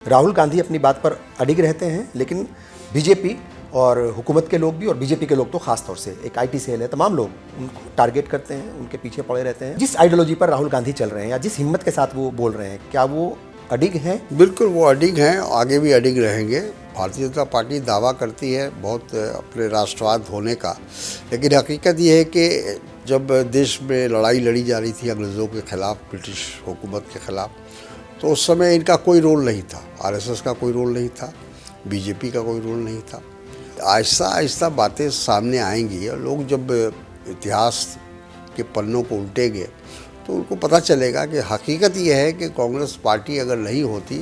राहुल गांधी अपनी बात पर अडिग रहते हैं, लेकिन बीजेपी और हुकूमत के लोग भी और बीजेपी के लोग तो खास तौर से एक आईटी सेल है, तमाम लोग उनको टारगेट करते हैं, उनके पीछे पड़े रहते हैं। जिस आइडियोलॉजी पर राहुल गांधी चल रहे हैं या जिस हिम्मत के साथ वो बोल रहे हैं, क्या वो अडिग हैं? बिल्कुल वो अडिग हैं, आगे भी अडिग रहेंगे। भारतीय जनता पार्टी दावा करती है बहुत अपने राष्ट्रवाद होने का, लेकिन हकीकत ये है कि जब देश में लड़ाई लड़ी जा रही थी अंग्रेज़ों के ख़िलाफ़, ब्रिटिश हुकूमत के ख़िलाफ़, तो उस समय इनका कोई रोल नहीं था। आरएसएस का कोई रोल नहीं था, बीजेपी का कोई रोल नहीं था। आहिस्ता आहिस्ता बातें सामने आएंगी और लोग जब इतिहास के पन्नों को उल्टेंगे तो उनको पता चलेगा कि हकीकत ये है कि कांग्रेस पार्टी अगर नहीं होती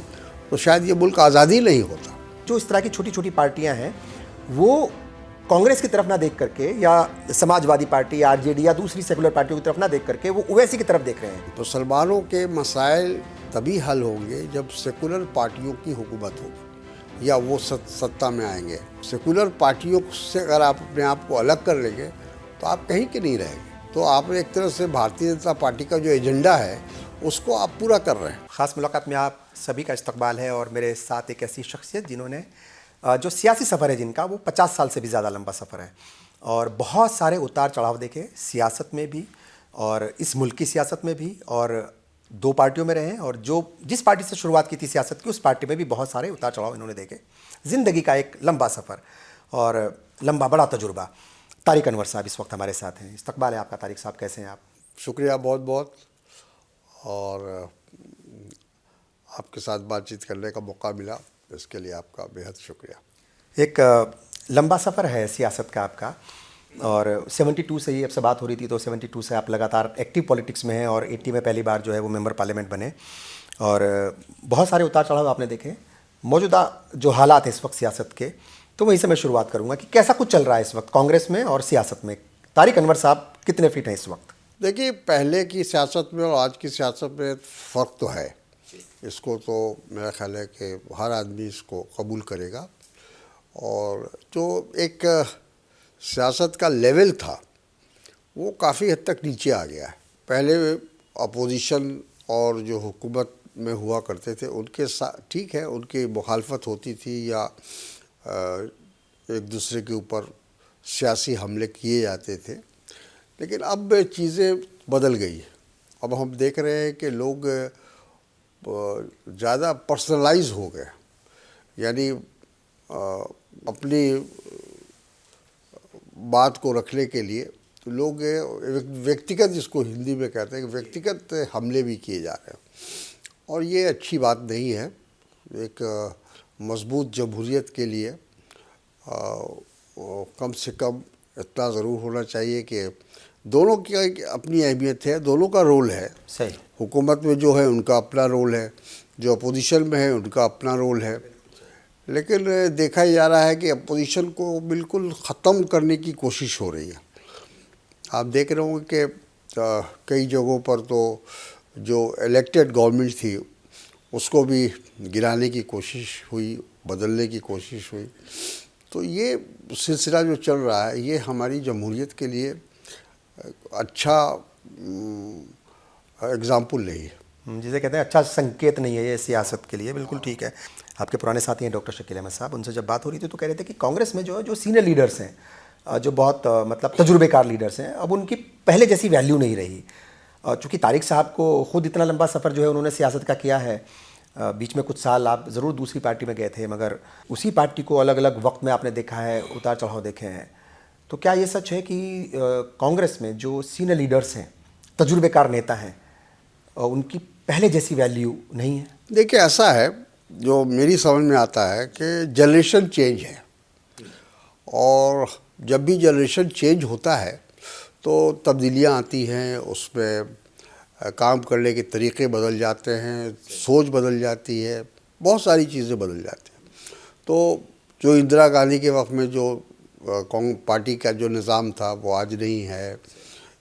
तो शायद ये मुल्क आज़ादी नहीं होता। जो इस तरह की छोटी छोटी पार्टियां हैं, वो कांग्रेस की तरफ ना देख करके या समाजवादी पार्टी, आरजेडी या दूसरी सेकुलर पार्टियों की तरफ ना देख करके वो ओवैसी की तरफ देख रहे हैं। मुसलमानों के मसाइल तभी हल होंगे जब सेकुलर पार्टियों की हुकूमत होगी या वो सत्ता में आएंगे। सेकुलर पार्टियों से अगर आप अपने आप को अलग कर लेंगे तो आप कहीं के नहीं रहेंगे। तो आप एक तरह से भारतीय जनता पार्टी का जो एजेंडा है उसको आप पूरा कर रहे हैं। ख़ास मुलाकात में आप सभी का इस्तकबाल है और मेरे साथ एक ऐसी शख्सियत जिन्होंने जो सियासी सफ़र है जिनका, वो 50 साल से भी ज़्यादा लंबा सफ़र है और बहुत सारे उतार चढ़ाव देखे, सियासत में भी और इस मुल्क की सियासत में भी, और दो पार्टियों में रहे और जो जिस पार्टी से शुरुआत की थी सियासत की, उस पार्टी में भी बहुत सारे उतार चढ़ाव इन्होंने देखे। ज़िंदगी का एक लंबा सफ़र और लंबा बड़ा तजुर्बा। तारिक अनवर साहब इस वक्त हमारे साथ हैं। इस्तकबाल है आपका तारिक साहब, कैसे हैं आप? शुक्रिया बहुत बहुत, और आपके साथ बातचीत करने का मौका मिला, इसके लिए आपका बेहद शुक्रिया। एक लंबा सफ़र है सियासत का आपका, और 72 से ही आपसे बात हो रही थी, तो 72 से आप लगातार एक्टिव पॉलिटिक्स में हैं और 80 में पहली बार जो है वो मेंबर पार्लियामेंट बने और बहुत सारे उतार चढ़ाव आपने देखे। मौजूदा जो हालात हैं इस वक्त सियासत के, तो वहीं से मैं शुरुआत करूंगा कि कैसा कुछ चल रहा है इस वक्त कांग्रेस में और सियासत में। तारिक अनवर साहब कितने फिट हैं इस वक्त? देखिए, पहले की सियासत में और आज की सियासत में फ़र्क तो है, इसको तो मेरा ख्याल है कि हर आदमी इसको कबूल करेगा। और जो एक सियासत का लेवल था वो काफ़ी हद तक नीचे आ गया है। पहले अपोजिशन और जो हुकूमत में हुआ करते थे उनके साथ ठीक है, उनकी मुखालफत होती थी या एक दूसरे के ऊपर सियासी हमले किए जाते थे, लेकिन अब चीज़ें बदल गई है। अब हम देख रहे हैं कि लोग ज़्यादा पर्सनलाइज हो गए, यानी अपनी बात को रखने के लिए तो लोग व्यक्तिगत, जिसको हिंदी में कहते हैं, व्यक्तिगत हमले भी किए जा रहे हैं और ये अच्छी बात नहीं है। एक मजबूत जमहूरियत के लिए कम से कम इतना ज़रूर होना चाहिए कि दोनों की अपनी अहमियत है, दोनों का रोल है। सही, हुकूमत में जो है उनका अपना रोल है, जो अपोजिशन में है उनका अपना रोल है, लेकिन देखा जा रहा है कि अपोजिशन को बिल्कुल ख़त्म करने की कोशिश हो रही है। आप देख रहे होंगे कि कई जगहों पर तो जो इलेक्टेड गवर्नमेंट थी उसको भी गिराने की कोशिश हुई, बदलने की कोशिश हुई। तो ये सिलसिला जो चल रहा है ये हमारी जमहूरियत के लिए अच्छा एग्ज़ाम्पल नहीं है, जिसे कहते हैं अच्छा संकेत नहीं है ये सियासत के लिए। बिल्कुल ठीक है। आपके पुराने साथी हैं डॉक्टर शकील अहमद साहब, उनसे जब बात हो रही थी तो कह रहे थे कि कांग्रेस में जो सीनियर लीडर्स हैं, जो बहुत मतलब तजुर्बेकार लीडर्स हैं, अब उनकी पहले जैसी वैल्यू नहीं रही। चूँकि तारिक साहब को खुद इतना लंबा सफ़र जो है उन्होंने सियासत का किया है, बीच में कुछ साल आप ज़रूर दूसरी पार्टी में गए थे, मगर उसी पार्टी को अलग अलग वक्त में आपने देखा है, उतार चढ़ाव देखे हैं। तो क्या ये सच है कि कांग्रेस में जो सीनियर लीडर्स हैं, तजुर्बेकार नेता हैं, उनकी पहले जैसी वैल्यू नहीं है? देखिए, ऐसा है, जो मेरी समझ में आता है कि जनरेशन चेंज है और जब भी जनरेशन चेंज होता है तो तब्दीलियाँ आती हैं, उसमें काम करने के तरीक़े बदल जाते हैं, सोच बदल जाती है, बहुत सारी चीज़ें बदल जाती हैं। तो जो इंदिरा गांधी के वक्त में जो पार्टी का जो निज़ाम था वो आज नहीं है,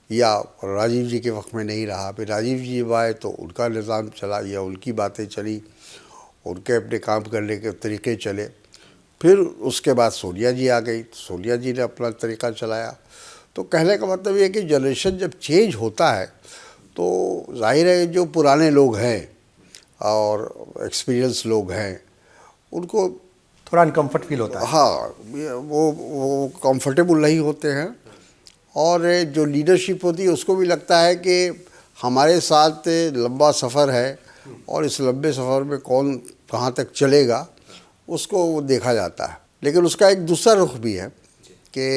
या राजीव जी के वक्त में नहीं रहा। फिर राजीव जी जब आए तो उनका निज़ाम चला या उनकी बातें चली, उनके अपने काम करने के तरीक़े चले। फिर उसके बाद सोनिया जी आ गई, सोनिया जी ने अपना तरीक़ा चलाया। तो कहने का मतलब ये कि जनरेशन जब चेंज होता है तो जाहिर है जो पुराने लोग हैं और एक्सपीरियंस लोग हैं उनको थोड़ा अनकम्फर्ट फील होता है। हाँ, वो कंफर्टेबल नहीं होते हैं। और जो लीडरशिप होती है उसको भी लगता है कि हमारे साथ लंबा सफ़र है और इस लंबे सफ़र में कौन कहाँ तक चलेगा उसको वो देखा जाता है। लेकिन उसका एक दूसरा रुख भी है कि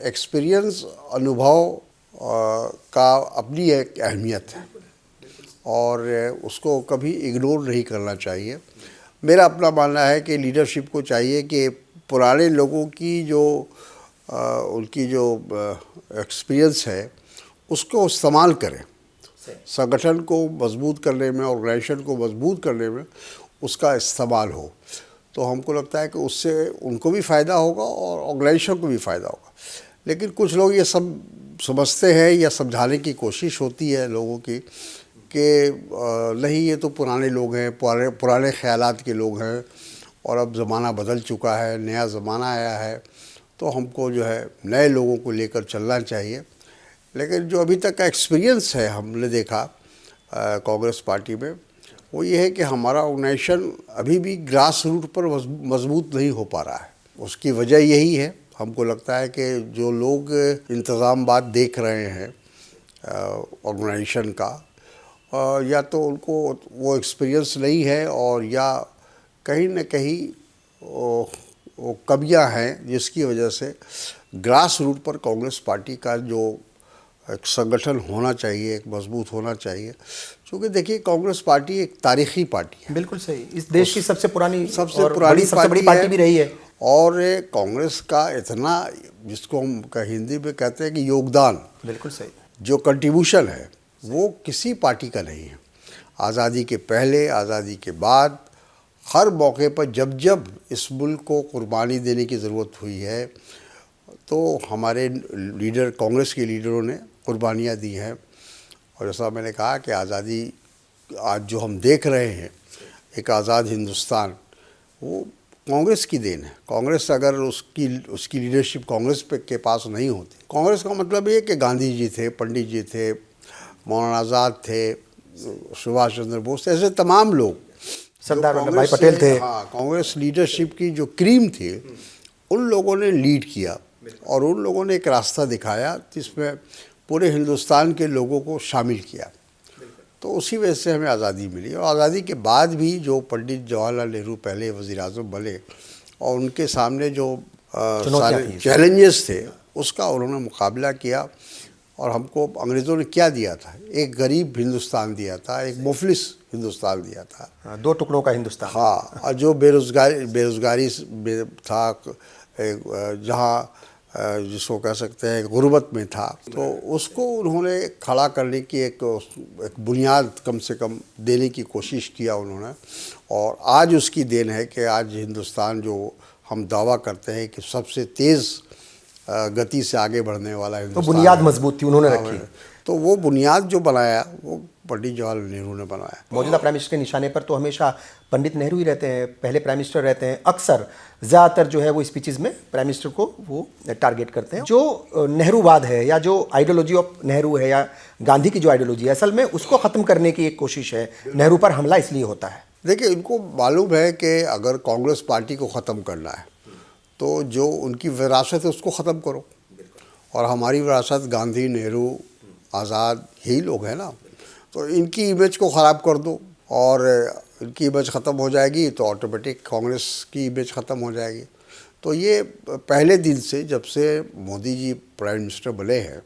एक्सपीरियंस, अनुभव का अपनी एक अहमियत है और उसको कभी इग्नोर नहीं करना चाहिए। मेरा अपना मानना है कि लीडरशिप को चाहिए कि पुराने लोगों की जो उनकी जो एक्सपीरियंस है उसको इस्तेमाल करें, संगठन को मजबूत करने में, ऑर्गेनाइजेशन को मजबूत करने में उसका इस्तेमाल हो। तो हमको लगता है कि उससे उनको भी फ़ायदा होगा और ऑर्गेनाइजेशन को भी फ़ायदा होगा। लेकिन कुछ लोग ये सब समझते हैं या समझाने की कोशिश होती है लोगों की कि नहीं, ये तो पुराने लोग हैं, पुराने ख़यालात के लोग हैं और अब ज़माना बदल चुका है, नया ज़माना आया है, तो हमको जो है नए लोगों को लेकर चलना चाहिए। लेकिन जो अभी तक का एक्सपीरियंस है हमने देखा कांग्रेस पार्टी में, वो ये है कि हमारा ऑर्गेनाइजेशन अभी भी ग्रास रूट पर मजबूत नहीं हो पा रहा है। उसकी वजह यही है, हमको लगता है कि जो लोग इंतज़ामात देख रहे हैं ऑर्गेनाइजेशन का, या तो उनको वो एक्सपीरियंस नहीं है और या कहीं न कहीं वो कमियां हैं जिसकी वजह से ग्रास रूट पर कांग्रेस पार्टी का जो एक संगठन होना चाहिए, एक मजबूत होना चाहिए। क्योंकि देखिए, कांग्रेस पार्टी एक तारीखी पार्टी है। बिल्कुल सही, इस देश की सबसे पुरानी सबसे बड़ी पार्टी भी रही है। और कांग्रेस का इतना, जिसको हम हिंदी में कहते हैं कि योगदान, बिल्कुल सही, जो कंट्रीब्यूशन है वो किसी पार्टी का नहीं है। आज़ादी के पहले, आज़ादी के बाद, हर मौके पर जब जब इस मुल्क को कुर्बानी देने की ज़रूरत हुई है तो हमारे लीडर, कांग्रेस के लीडरों ने कुर्बानियाँ दी हैं। और जैसा मैंने कहा कि आज़ादी आज जो हम देख रहे हैं, एक आज़ाद हिंदुस्तान, वो कांग्रेस की देन है। कांग्रेस, अगर उसकी लीडरशिप कांग्रेस के पास नहीं होती, कांग्रेस का मतलब ये कि गांधी जी थे, पंडित जी थे, मौलाना आज़ाद थे, सुभाष चंद्र बोस, ऐसे तमाम लोग, सरदार वल्लभ भाई पटेल थे। हाँ, कांग्रेस लीडरशिप की जो क्रीम थी, उन लोगों ने लीड किया और उन लोगों ने एक रास्ता दिखाया जिसमें पूरे हिंदुस्तान के लोगों को शामिल किया। तो उसी वजह से हमें आज़ादी मिली। और आज़ादी के बाद भी जो पंडित जवाहरलाल नेहरू पहले वज़ीर आज़म बने और उनके सामने जो सारे चैलेंजेस थे, उसका उन्होंने मुकाबला किया। और हमको अंग्रेज़ों ने क्या दिया था? एक गरीब हिंदुस्तान दिया था, एक मुफलिस हिंदुस्तान दिया था, दो टुकड़ों का हिंदुस्तान। हाँ, और जो बेरोज़गारी था, जहाँ जिसको कह सकते हैं गुर्बत में था, तो उसको उन्होंने खड़ा करने की एक बुनियाद कम से कम देने की कोशिश किया उन्होंने। और आज उसकी देन है कि आज हिंदुस्तान, जो हम दावा करते हैं कि सबसे तेज़ गति से आगे बढ़ने वाला हिंदुस्तान, तो बुनियाद मजबूत थी, उन्होंने रखी। तो वो बुनियाद जो बनाया वो पंडित जवाहरलाल नेहरू ने बनाया। मौजूदा प्राइम मिनिस्टर के निशाने पर तो हमेशा पंडित नेहरू ही रहते हैं, पहले प्राइम मिनिस्टर रहते हैं। अक्सर ज़्यादातर जो है वो स्पीचेस में प्राइम मिनिस्टर को वो टारगेट करते हैं। जो नेहरूवाद है या जो आइडियोलॉजी ऑफ नेहरू है या गांधी की जो आइडियोलॉजी है, असल में उसको ख़त्म करने की एक कोशिश है। नेहरू पर हमला इसलिए होता है। देखिए, इनको मालूम है कि अगर कांग्रेस पार्टी को ख़त्म करना है तो जो उनकी विरासत है उसको ख़त्म करो। और हमारी विरासत गांधी, नेहरू, आज़ाद, यही लोग हैं ना। तो इनकी इमेज को ख़राब कर दो और इनकी इमेज ख़त्म हो जाएगी तो ऑटोमेटिक कांग्रेस की इमेज ख़त्म हो जाएगी। तो ये पहले दिन से, जब से मोदी जी प्राइम मिनिस्टर बने हैं,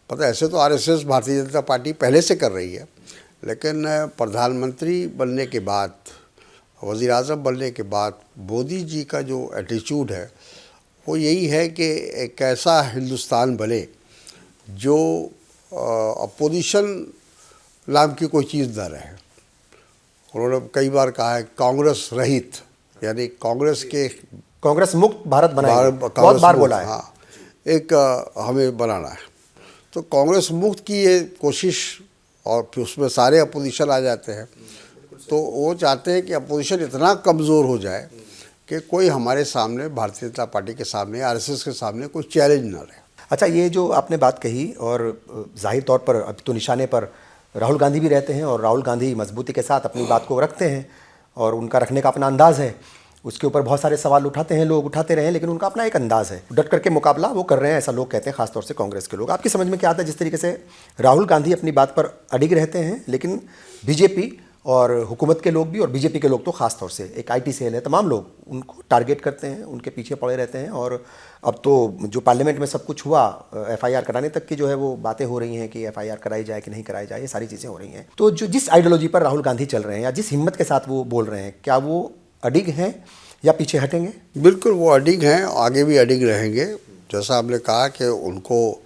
पता, ऐसे तो आरएसएस, भारतीय जनता पार्टी पहले से कर रही है, लेकिन प्रधानमंत्री बनने के बाद, वज़ीर आज़म बनने के बाद मोदी जी का जो एटीट्यूड है वो यही है कि एक ऐसा हिंदुस्तान बने जो अपोजिशन नाम की कोई चीज़ न रहे। उन्होंने कई बार कहा है कांग्रेस रहित, यानी कांग्रेस मुक्त भारत बनाएंगे, बहुत बार बोला है। हाँ, एक हमें बनाना है। तो कांग्रेस मुक्त की ये कोशिश, और फिर उसमें सारे अपोजिशन आ जाते हैं। तो वो चाहते हैं कि अपोजिशन इतना कमज़ोर हो जाए कि कोई हमारे सामने, भारतीय जनता पार्टी के सामने, आरएसएस के सामने कोई चैलेंज ना रहे। अच्छा, ये जो आपने बात कही, और जाहिर तौर पर अब तो निशाने पर राहुल गांधी भी रहते हैं और राहुल गांधी मजबूती के साथ अपनी बात को रखते हैं और उनका रखने का अपना अंदाज़ है। उसके ऊपर बहुत सारे सवाल उठाते हैं लोग, उठाते रहे, लेकिन उनका अपना एक अंदाज है, डट करके मुकाबला वो कर रहे हैं, ऐसा लोग कहते हैं, खासतौर से कांग्रेस के लोग। आपकी समझ में क्या आता है जिस तरीके से राहुल गांधी अपनी बात पर अडिग रहते हैं, लेकिन बीजेपी और हुकूमत के लोग भी और बीजेपी के लोग तो खास तौर से एक आईटी सेल है, तमाम लोग उनको टारगेट करते हैं, उनके पीछे पड़े रहते हैं। और अब तो जो पार्लियामेंट में सब कुछ हुआ, एफआईआर कराने तक की जो है वो बातें हो रही हैं कि एफआईआर कराई जाए कि नहीं कराई जाए, ये सारी चीज़ें हो रही हैं। तो जो जिस आइडियोलॉजी पर राहुल गांधी चल रहे हैं या जिस हिम्मत के साथ वो बोल रहे हैं, क्या वो अडिग हैं या पीछे हटेंगे? बिल्कुल वो अडिग हैं, आगे भी अडिग रहेंगे। जैसा आपने कहा कि उनको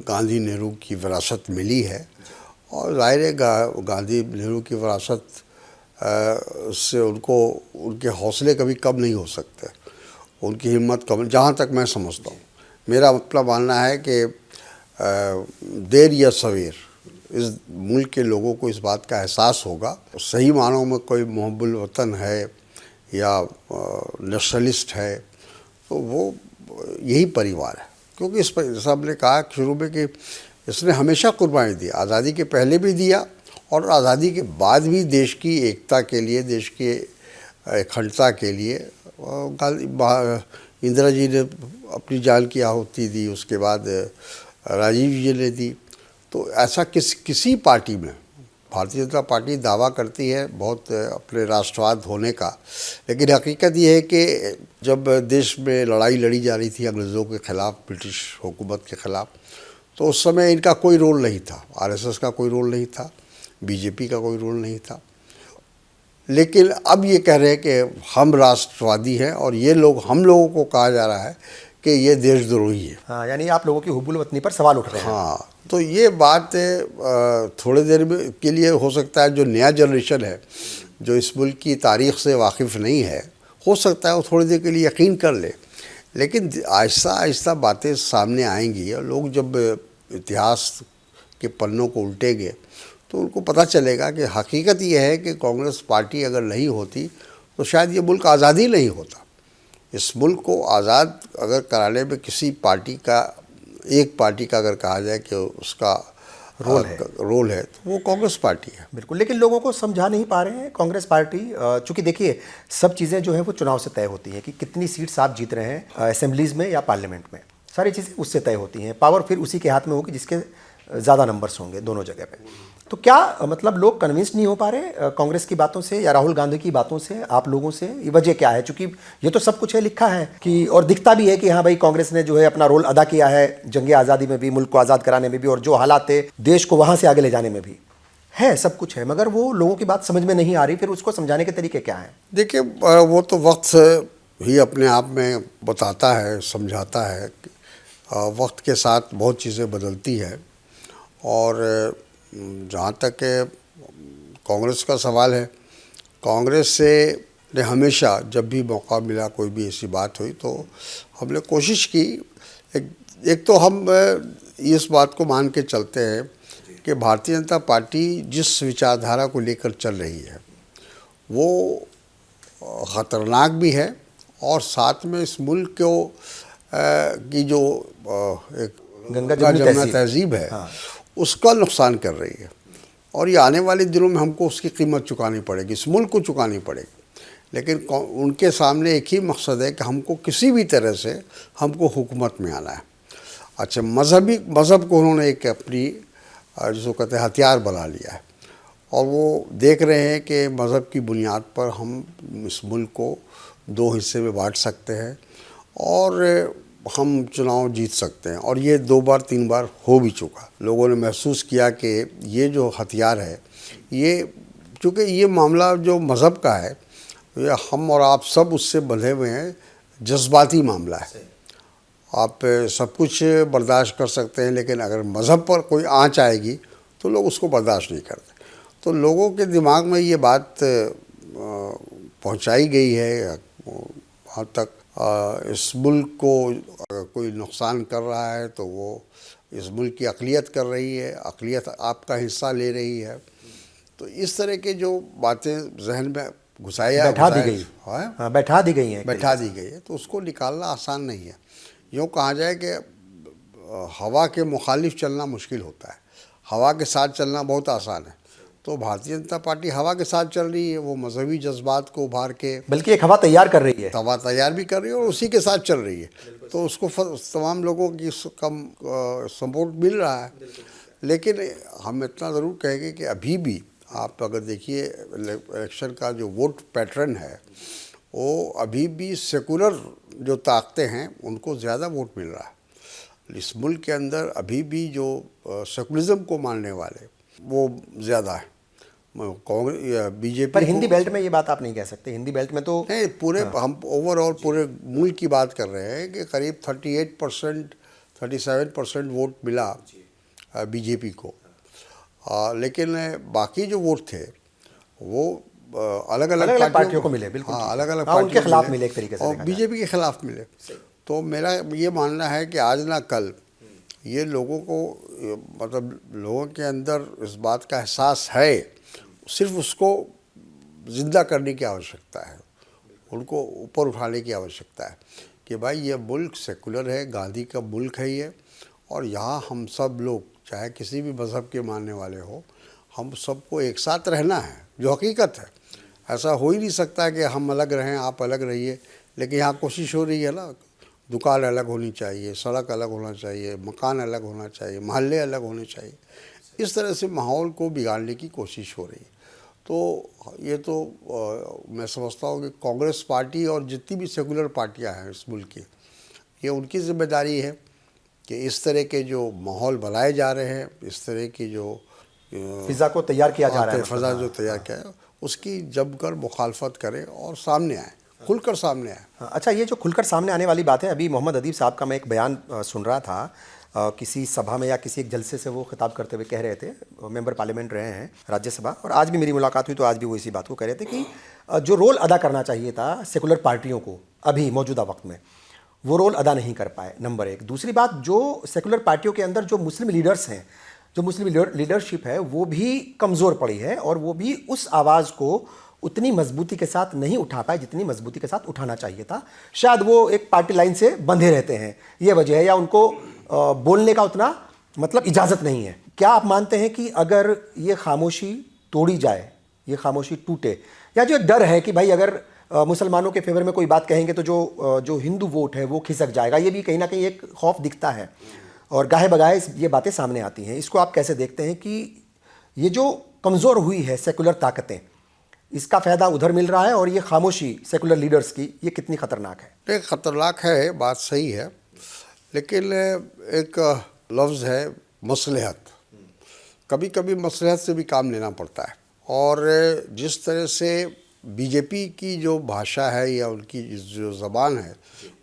गांधी नेहरू की विरासत मिली है, और ज़ाहिर है गांधी नेहरू की विरासत से उनको उनके हौसले कभी कम नहीं हो सकते, उनकी हिम्मत कम, जहाँ तक मैं समझता हूँ। मेरा मतलब मानना है कि देर या सवेर इस मुल्क के लोगों को इस बात का एहसास होगा, सही मानों में कोई मुहब्बुल वतन है या नेशनलिस्ट है तो वो यही परिवार है। क्योंकि इस पर जैसा आपने कहा शुरू में कि इसने हमेशा कुर्बानी दी, आज़ादी के पहले भी दिया और आज़ादी के बाद भी देश की एकता के लिए, देश की अखंडता के लिए। इंदिरा जी ने अपनी जान की आहुति दी, उसके बाद राजीव जी ने दी। तो ऐसा किसी पार्टी में, भारतीय जनता पार्टी दावा करती है बहुत अपने राष्ट्रवाद होने का, लेकिन हकीकत ये है कि जब देश में लड़ाई लड़ी जा रही थी अंग्रेज़ों के ख़िलाफ़, ब्रिटिश हुकूमत के ख़िलाफ़, तो उस समय इनका कोई रोल नहीं था, आरएसएस का कोई रोल नहीं था, बीजेपी का कोई रोल नहीं था। लेकिन अब ये कह रहे हैं कि हम राष्ट्रवादी हैं और ये लोग, हम लोगों को कहा जा रहा है कि ये देशद्रोही है। हाँ, यानी आप लोगों की हुब्बुल वतनी पर सवाल उठ रहे हैं। हाँ, तो ये बात थोड़ी देर में के लिए हो सकता है, जो नया जनरेशन है जो इस मुल्क की तारीख़ से वाकिफ़ नहीं है, हो सकता है वो थोड़ी देर के लिए यकीन कर ले, लेकिन आहिस्ता आहिस्ता बातें सामने आएंगी और लोग जब इतिहास के पन्नों को उल्टेंगे तो उनको पता चलेगा कि हकीकत ये है कि कांग्रेस पार्टी अगर नहीं होती तो शायद ये मुल्क आज़ाद ही नहीं होता। इस मुल्क को आज़ाद अगर कराने में किसी पार्टी का, एक पार्टी का अगर कहा जाए कि उसका रोल है तो वो कांग्रेस पार्टी है। बिल्कुल, लेकिन लोगों को समझा नहीं पा रहे हैं कांग्रेस पार्टी। चूंकि देखिए, सब चीज़ें जो हैं वो चुनाव से तय होती हैं कि कितनी सीट्स आप जीत रहे हैं असेंबलीज़ में या पार्लियामेंट में, सारी चीज़ें उससे तय होती हैं। पावर फिर उसी के हाथ में होगी जिसके ज़्यादा नंबर्स होंगे दोनों जगह पे। तो क्या मतलब लोग कन्विंस नहीं हो पा रहे कांग्रेस की बातों से या राहुल गांधी की बातों से, आप लोगों से? ये वजह क्या है? चूंकि ये तो सब कुछ है, लिखा है कि, और दिखता भी है कि हाँ भाई, कांग्रेस ने जो है अपना रोल अदा किया है जंग आज़ादी में भी, मुल्क को आज़ाद कराने में भी, और जो हालात थे देश को वहाँ से आगे ले जाने में भी है, सब कुछ है, मगर वो लोगों की बात समझ में नहीं आ रही। फिर उसको समझाने के तरीके क्या हैं? देखिए, वो तो वक्त ही अपने आप में बताता है, समझाता है। वक्त के साथ बहुत चीज़ें बदलती है, और जहाँ तक कांग्रेस का सवाल है, कांग्रेस से ने हमेशा जब भी मौका मिला, कोई भी ऐसी बात हुई तो हमने कोशिश की। एक तो हम इस बात को मान के चलते हैं कि भारतीय जनता पार्टी जिस विचारधारा को लेकर चल रही है वो ख़तरनाक भी है, और साथ में इस मुल्क को की जो एक गंगा जमुना तहजीब है, हाँ, उसका नुकसान कर रही है। और ये आने वाले दिनों में हमको उसकी कीमत चुकानी पड़ेगी, इस मुल्क को चुकानी पड़ेगी। लेकिन उनके सामने एक ही मकसद है कि हमको किसी भी तरह से हमको हुकूमत में आना है। अच्छा, मज़हब को उन्होंने एक अपनी जिसको कहते हैं हथियार बना लिया है, और वो देख रहे हैं कि मज़हब की बुनियाद पर हम इस मुल्क को दो हिस्से में बांट सकते हैं और हम चुनाव जीत सकते हैं। और ये 2 बार 3 बार हो भी चुका। लोगों ने महसूस किया कि ये जो हथियार है, ये चूँकि ये मामला जो मज़हब का है, ये हम और आप सब उससे बंधे हुए हैं, जज्बाती मामला है। आप सब कुछ बर्दाश्त कर सकते हैं, लेकिन अगर मज़हब पर कोई आँच आएगी तो लोग उसको बर्दाश्त नहीं करते। तो लोगों के दिमाग में ये बात पहुंचाई गई है वहाँ तक, इस मुल्क को अगर कोई नुकसान कर रहा है तो वो इस मुल्क की अक़लियत कर रही है, अक़लियत आपका हिस्सा ले रही है। तो इस तरह के जो बातें जहन में बैठा दी गई है, तो उसको निकालना आसान नहीं है। यूँ कहा जाए कि हवा के मुखालिफ चलना मुश्किल होता है, हवा के साथ चलना बहुत आसान है। तो भारतीय जनता पार्टी हवा के साथ चल रही है, वो मजहबी जज्बात को उभार के बल्कि एक हवा तैयार कर रही है। तवा तैयार भी कर रही है और उसी के साथ चल रही है, तो उसको तमाम लोगों की कम सपोर्ट मिल रहा है। लेकिन हम इतना ज़रूर कहेंगे कि अभी भी आप अगर देखिए इलेक्शन का जो वोट पैटर्न है, वो अभी भी सेकुलर जो ताकतें हैं उनको ज़्यादा वोट मिल रहा है। इस मुल्क के अंदर अभी भी जो सेकुलरिज्म को मानने वाले वो ज़्यादा है। कांग्रेस या बीजेपी पर हिंदी बेल्ट में ये बात आप नहीं कह सकते। हिंदी बेल्ट में तो नहीं, पूरे हम ओवरऑल पूरे मुल्क की बात कर रहे हैं कि करीब 38% 37% वोट मिला बीजेपी को। लेकिन बाकी जो वोट थे वो अलग अलग पार्टियों को मिले। बिल्कुल हाँ, अलग अलग उनके खिलाफ मिले एक तरीके से और बीजेपी के खिलाफ मिले। तो मेरा ये मानना है कि आज ना कल ये लोगों को मतलब लोगों के अंदर इस बात का एहसास है, सिर्फ उसको ज़िंदा करने की आवश्यकता है, उनको ऊपर उठाने की आवश्यकता है कि भाई ये मुल्क सेकुलर है, गांधी का मुल्क है ये, और यहाँ हम सब लोग चाहे किसी भी मज़हब के मानने वाले हो, हम सबको एक साथ रहना है, जो हकीकत है। ऐसा हो ही नहीं सकता कि हम अलग रहें, आप अलग रहिए। लेकिन यहाँ कोशिश हो रही है ना, दुकान अलग होनी चाहिए, सड़क अलग होना चाहिए, मकान अलग होना चाहिए, मोहल्ले अलग होने चाहिए। इस तरह से माहौल को बिगाड़ने की कोशिश हो रही है। तो ये तो मैं समझता हूँ कि कांग्रेस पार्टी और जितनी भी सेकुलर पार्टियाँ हैं इस मुल्क की, ये उनकी ज़िम्मेदारी है कि इस तरह के जो माहौल बनाए जा रहे हैं, इस तरह की जो फिजा को तैयार किया जा रहा है, फ़ज़ा जो तैयार किया है, उसकी जमकर मुखालफत करें और सामने आए, खुलकर सामने आए। अच्छा, ये जो खुलकर सामने आने वाली बात है, अभी मोहम्मद अदीब साहब का मैं एक बयान सुन रहा था, किसी सभा में या किसी एक जलसे से वो खिताब करते हुए कह रहे थे, मेंबर पार्लियामेंट रहे हैं राज्यसभा, और आज भी मेरी मुलाकात हुई तो आज भी वो इसी बात को कह रहे थे कि जो रोल अदा करना चाहिए था सेकुलर पार्टियों को अभी मौजूदा वक्त में, वो रोल अदा नहीं कर पाए, नंबर एक। दूसरी बात, जो सेकुलर पार्टियों के अंदर जो मुस्लिम लीडर्स हैं, जो मुस्लिम लीडरशिप है, वो भी कमज़ोर पड़ी है और वो भी उस आवाज़ को उतनी मजबूती के साथ नहीं उठा पाए जितनी मजबूती के साथ उठाना चाहिए था। शायद वो एक पार्टी लाइन से बंधे रहते हैं, ये वजह है, या उनको बोलने का उतना मतलब इजाज़त नहीं है। क्या आप मानते हैं कि अगर ये खामोशी तोड़ी जाए, ये खामोशी टूटे, या जो डर है कि भाई अगर मुसलमानों के फेवर में कोई बात कहेंगे तो जो हिंदू वोट है वो खिसक जाएगा, ये भी कहीं ना कहीं एक खौफ दिखता है और गाहे बगाहे ये बातें सामने आती हैं, इसको आप कैसे देखते हैं कि ये जो कमज़ोर हुई है सेकुलर ताकतें, इसका फ़ायदा उधर मिल रहा है और ये खामोशी सेकुलर लीडर्स की ये कितनी ख़तरनाक है? एक ख़तरनाक है, बात सही है, लेकिन एक लफ्ज़ है मसलहत। कभी कभी मसलहत से भी काम लेना पड़ता है, और जिस तरह से बीजेपी की जो भाषा है या उनकी जो ज़बान है,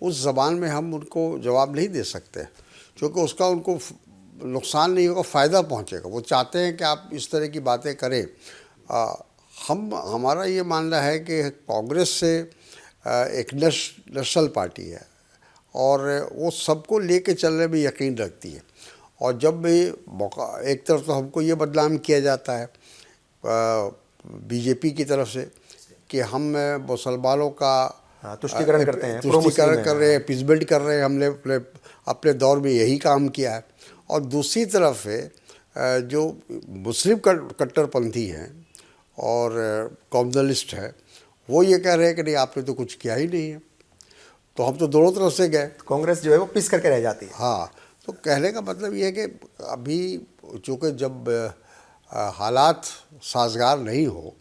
उस ज़बान में हम उनको जवाब नहीं दे सकते, क्योंकि उसका उनको नुकसान नहीं होगा, फ़ायदा पहुंचेगा। वो चाहते हैं कि आप इस तरह की बातें करें। हमारा ये मानना है कि कांग्रेस से एक नेशनल पार्टी है और वो सबको लेके चलने में यकीन रखती है, और जब भी मौका, एक तरफ तो हमको ये बदनाम किया जाता है बीजेपी की तरफ से कि हम मुसलमानों का तुष्टीकरण करते हैं, तुष्टीकरण कर रहे हैं, पीसमेंट कर रहे हैं, हमने अपने दौर में यही काम किया है। और दूसरी तरफ है जो मुस्लिम कट्टरपंथी हैं और कॉम्युनलिस्ट है, वो ये कह रहे हैं कि नहीं, आपने तो कुछ किया ही नहीं है। तो हम तो दोनों तरफ से गए, कांग्रेस जो है वो पिस करके रह जाती है। हाँ, तो कहने का मतलब ये है कि अभी चूँकि जब हालात साजगार नहीं हो,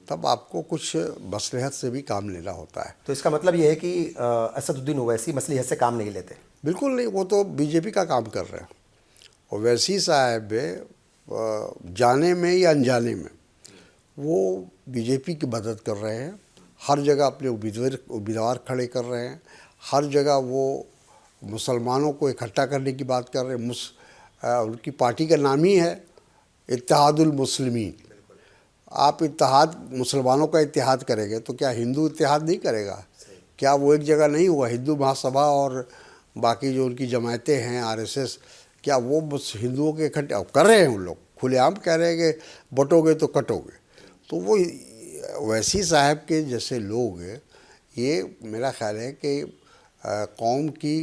तब आपको कुछ मसलहत से भी काम लेना होता है। तो इसका मतलब ये है कि असदुद्दीन ओवैसी मसलहत से काम नहीं लेते? बिल्कुल नहीं, वो तो बीजेपी का काम कर रहे हैं। ओवैसी साहब जाने में या अनजाने में वो बीजेपी की मदद कर रहे हैं, हर जगह अपने उम्मीदवार खड़े कर रहे हैं, हर जगह वो मुसलमानों को इकट्ठा करने की बात कर रहे हैं। उनकी पार्टी का नाम ही है इत्तेहादुल मुस्लिमीन। आप इत्तेहाद, मुसलमानों का इत्तेहाद करेंगे तो क्या हिंदू इत्तेहाद नहीं करेगा? क्या वो एक जगह नहीं हुआ? हिंदू महासभा और बाकी जो उनकी जमायतें हैं आरएसएस, क्या वो हिंदुओं के इकट्ठे कर रहे हैं? उन लोग खुलेआम कह रहे हैं कि बटोगे तो कटोगे। तो वो वैसी साहब के जैसे लोग, ये मेरा ख्याल है कि कौम की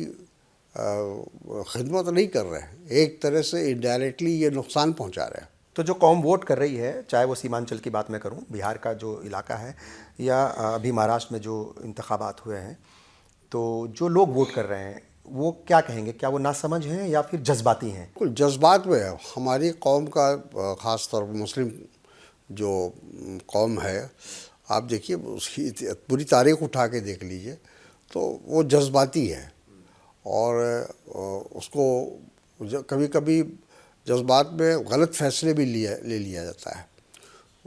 खिदमत नहीं कर रहे हैं, एक तरह से इनडायरेक्टली ये नुकसान पहुंचा रहे हैं। तो जो कौम वोट कर रही है, चाहे वो सीमांचल की बात मैं करूं, बिहार का जो इलाका है, या अभी महाराष्ट्र में जो इंतखाबात हुए हैं, तो जो लोग वोट कर रहे हैं वो क्या कहेंगे? क्या वो नासमझ हैं या फिर जज्बाती हैं? कुछ जज्बात में है हमारी कौम का, ख़ास तौर पर मुस्लिम जो कौम है, आप देखिए उसकी पूरी तारीख उठा के देख लीजिए तो वो जज्बाती है। और उसको कभी कभी जज्बात में गलत फैसले भी ले लिया जाता है,